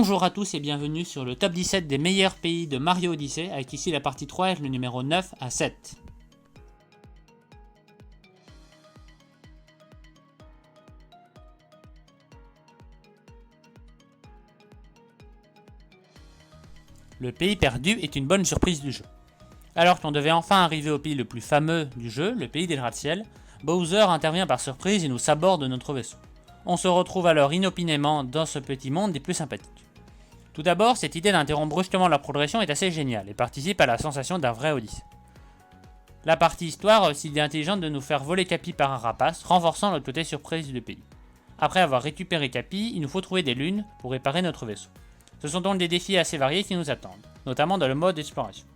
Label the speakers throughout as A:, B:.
A: Bonjour à tous et bienvenue sur le top 17 des meilleurs pays de Mario Odyssey, avec ici la partie 3 et le numéro 9 à 7. Le pays perdu est une bonne surprise du jeu. Alors qu'on devait enfin arriver au pays le plus fameux du jeu, le pays des gratte-ciel, Bowser intervient par surprise et nous saborde notre vaisseau. On se retrouve alors inopinément dans ce petit monde des plus sympathiques. Tout d'abord, cette idée d'interrompre brusquement leur progression est assez géniale et participe à la sensation d'un vrai Odyssey. La partie histoire a aussi l'idée intelligente de nous faire voler Cappy par un rapace, renforçant notre côté surprise du pays. Après avoir récupéré Cappy, il nous faut trouver des lunes pour réparer notre vaisseau. Ce sont donc des défis assez variés qui nous attendent, notamment dans le mode exploration.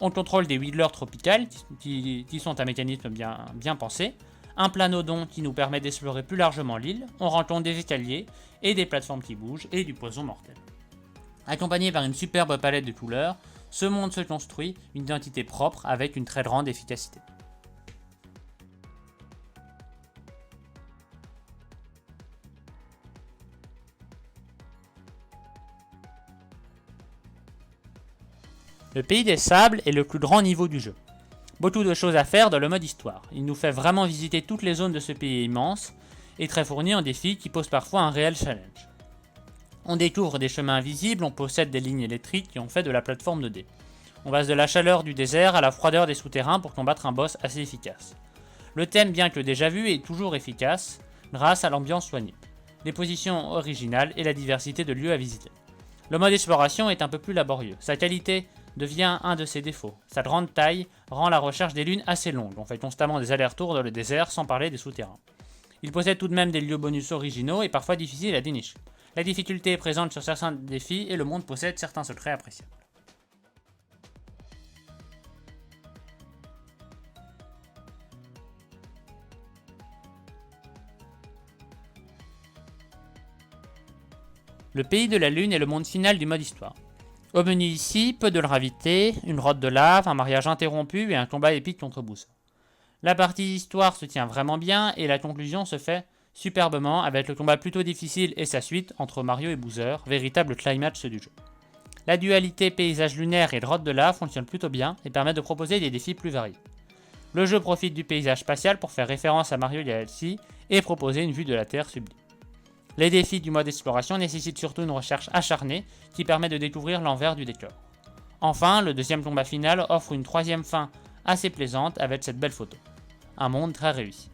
A: On contrôle des Wheelers tropicales qui sont un mécanisme bien pensé, un planodon qui nous permet d'explorer plus largement l'île, on rencontre des escaliers et des plateformes qui bougent et du poison mortel. Accompagné par une superbe palette de couleurs, ce monde se construit une identité propre avec une très grande efficacité. Le pays des sables est le plus grand niveau du jeu. Beaucoup de choses à faire dans le mode histoire. Il nous fait vraiment visiter toutes les zones de ce pays immense et très fourni en défis qui posent parfois un réel challenge. On découvre des chemins invisibles, on possède des lignes électriques qui ont fait de la plateforme 2D. On passe de la chaleur du désert à la froideur des souterrains pour combattre un boss assez efficace. Le thème, bien que déjà vu, est toujours efficace grâce à l'ambiance soignée, les positions originales et la diversité de lieux à visiter. Le mode exploration est un peu plus laborieux. Sa qualité devient un de ses défauts. Sa grande taille rend la recherche des lunes assez longue. On fait constamment des allers-retours dans le désert sans parler des souterrains. Il possède tout de même des lieux bonus originaux et parfois difficiles à dénicher. La difficulté est présente sur certains défis et le monde possède certains secrets appréciables. Le pays de la lune est le monde final du mode histoire. Au menu ici, peu de gravité, une grotte de lave, un mariage interrompu et un combat épique contre Bowser. La partie histoire se tient vraiment bien et la conclusion se fait superbement avec le combat plutôt difficile et sa suite entre Mario et Bowser, véritable climax du jeu. La dualité paysage lunaire et grotte de lave fonctionne plutôt bien et permet de proposer des défis plus variés. Le jeu profite du paysage spatial pour faire référence à Mario Galaxy et proposer une vue de la Terre sublime. Les défis du mode exploration nécessitent surtout une recherche acharnée qui permet de découvrir l'envers du décor. Enfin, le deuxième combat final offre une troisième fin assez plaisante avec cette belle photo. Un monde très réussi.